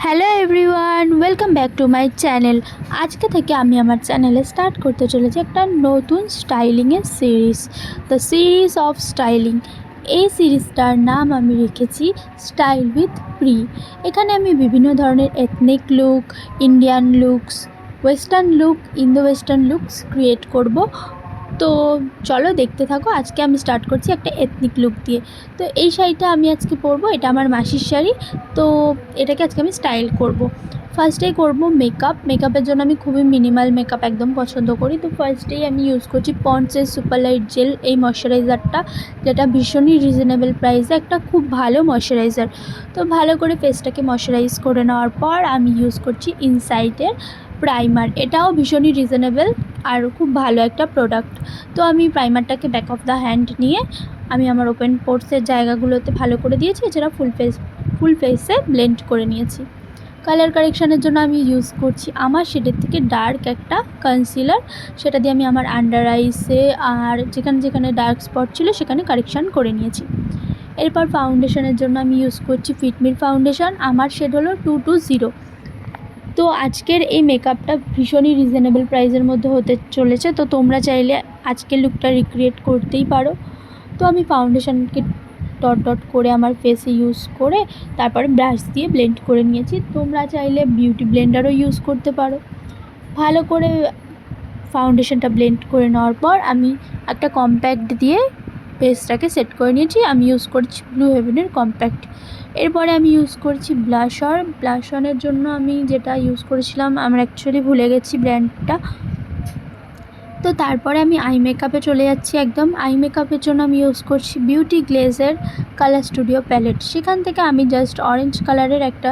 Hello everyone, welcome back to my channel. আজকে থেকে আমি আমার চ্যানেলে স্টার্ট করতে চলেছি একটা নতুন স্টাইলিংয়ের series, the series of styling. এই সিরিজটার নাম আমি রেখেছি স্টাইল উইথ প্রি। এখানে আমি বিভিন্ন ধরনের ethnic look, Indian looks, western look, Indo western looks create করব। তো চলো দেখতে থাকো। আজকে আমি স্টার্ট করছি একটা এথনিক লুক দিয়ে। তো এই শাড়িটা আমি আজকে পরবো, এটা আমার মাসির শাড়ি। তো এটাকে আজকে আমি স্টাইল করব। ফার্স্টেই করব মেকআপের জন্য আমি খুবই মিনিমাল মেকআপ একদম পছন্দ করি। তো ফার্স্টেই আমি ইউজ করছি পন্ডসের সুপার লাইট জেল, এই ময়শ্চারাইজারটা, যেটা ভীষণই রিজনেবল প্রাইসে একটা খুব ভালো ময়শ্চারাইজার। তো ভালো করে ফেসটাকে ময়শ্চারাইজ করে নেওয়ার পর আমি ইউজ করছি ইনসাইটের প্রাইমার। এটাও ভীষণই রিজনেবল আর খুব ভালো একটা প্রোডাক্ট। তো আমি প্রাইমারটাকে ব্যাক অফ দ্য হ্যান্ড নিয়ে আমি আমার ওপেন পোর্সের জায়গাগুলোতে ভালো করে দিয়েছি, এছাড়া ফুল ফেসে ব্লেন্ড করে নিয়েছি। কালার কারেকশানের জন্য আমি ইউজ করছি আমার শেডের থেকে ডার্ক একটা কনসিলার, সেটা দিয়ে আমি আমার আন্ডার আইসে আর যেখানে যেখানে ডার্ক স্পট ছিল সেখানে কারেকশান করে নিয়েছি। এরপর ফাউন্ডেশনের জন্য আমি ইউজ করছি ফিটমির ফাউন্ডেশন, আমার শেড হলো 220। তো আজকের এই মেকআপটা ভীষণই রিজনেবল প্রাইসের মধ্যে হতে চলেছে। তো তোমরা চাইলে আজকের লুকটা রিক্রিয়েট করতেই পারো। তো আমি ফাউন্ডেশনকে ডট ডট করে আমার ফেসে ইউজ করে তারপরে ব্রাশ দিয়ে ব্লেন্ড করে নিয়েছি। তোমরা চাইলে বিউটি ব্লেন্ডারও ইউজ করতে পারো। ভালো করে ফাউন্ডেশনটা ব্লেন্ড করে নেওয়ার পর আমি একটা কম্প্যাক্ট দিয়ে ফেসটাকে সেট করে নিয়েছি। আমি ইউজ করছি ব্লু হেভেনের কম্প্যাক্ট। এরপরে আমি ইউজ করছি ব্লাশনের জন্য আমি যেটা ইউজ করেছিলাম আমার অ্যাকচুয়ালি ভুলে গেছি ব্র্যান্ডটা। তো তারপরে আমি আই মেকআপে চলে যাচ্ছি। একদম আই মেকআপের জন্য আমি ইউজ করছি বিউটি গ্লেজের কালার স্টুডিও প্যালেট। সেখান থেকে আমি জাস্ট অরেঞ্জ কালারের একটা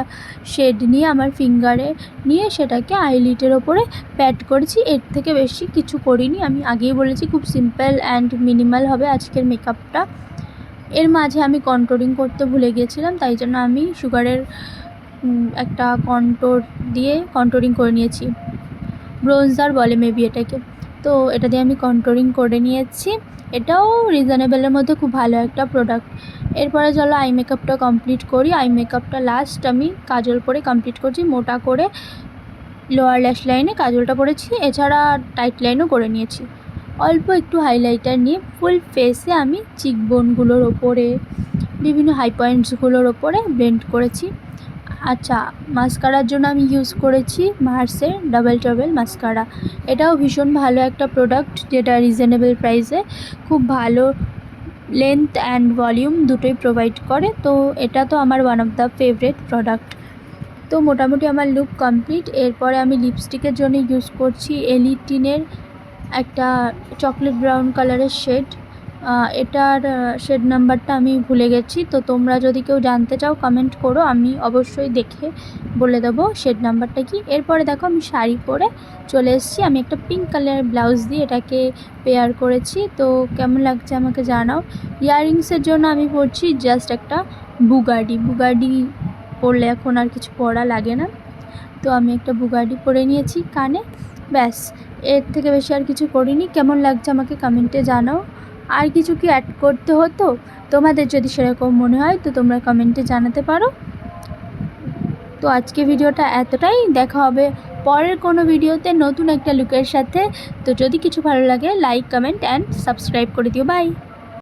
শেড নিয়ে আমার ফিঙ্গারে নিয়ে সেটাকে আইলিটের ওপরে প্যাড করেছি। এর থেকে বেশি কিছু করিনি। আমি আগেই বলেছি খুব সিম্পল অ্যান্ড মিনিমাল হবে আজকের মেকআপটা। এর মাঝে আমি কন্ট্রোলিং করতে ভুলে গিয়েছিলাম, তাই জন্য আমি সুগারের একটা কন্ট্রোর দিয়ে কন্ট্রোলিং করে নিয়েছি, ব্রোঞ্জার বলে মেবি এটাকে। তো এটা দিয়ে আমি কন্ট্রোলিং করে নিয়েছি। এটাও রিজনেবলের মধ্যে খুব ভালো একটা প্রোডাক্ট। এরপরে চলো আই মেকআপটা কমপ্লিট করি। আই মেকআপটা লাস্ট আমি কাজল পরে কমপ্লিট করছি। মোটা করে লোয়ার ল্যাশ লাইনে কাজলটা পরেছি, এছাড়া টাইট লাইনও করে নিয়েছি। অল্প একটু হাইলাইটার নিয়ে ফুল ফেসে আমি চিকবোনগুলোর ওপরে, বিভিন্ন হাই পয়েন্টসগুলোর ওপরে ব্লেন্ড করেছি। আচ্ছা, মাস্কারার জন্য আমি ইউজ করেছি মার্সের ডাবল ট্রাভেল মাস্কারা। এটাও ভীষণ ভালো একটা প্রোডাক্ট, যেটা রিজনেবল প্রাইসে খুব ভালো লেন্থ অ্যান্ড ভলিউম দুটোই প্রোভাইড করে। তো এটা তো আমার one of the favourite product. তো মোটামুটি আমার লুক কমপ্লিট। এরপরে আমি লিপস্টিকের জন্য ইউজ করছি এলিটিনের একটা চকলেট ব্রাউন কালারের শেড। এটার শেড নাম্বারটা আমি ভুলে গেছি। তো তোমরা যদি কেউ জানতে চাও কমেন্ট করো, আমি অবশ্যই দেখে বলে দেবো শেড নাম্বারটা কি। এরপরে দেখো আমি শাড়ি পরে চলে এসেছি। আমি একটা পিঙ্ক কালারের ব্লাউজ দিয়ে এটাকে পেয়ার করেছি। তো কেমন লাগছে আমাকে জানাও। ইয়াররিংসের জন্য আমি পরছি জাস্ট একটা বুগাডি পরলে এখন আর কিছু পরা লাগে না। তো আমি একটা বুগাডি পরে নিয়েছি কানে, ব্যাস। এর থেকে বেশি আর কিছু করিনি। কেমন লাগছে আমাকে কমেন্টে জানাও। আর কিছু কি অ্যাড করতে হতো তোমাদের? যদি সেরকম মনে হয় তো তোমরা কমেন্টে জানাতে পারো। তো আজকে ভিডিওটা এতটাই। দেখা হবে পরের কোনো ভিডিওতে নতুন একটা লুকের সাথে। তো যদি কিছু ভালো লাগে লাইক, কমেন্ট অ্যান্ড সাবস্ক্রাইব করে দিও। বাই।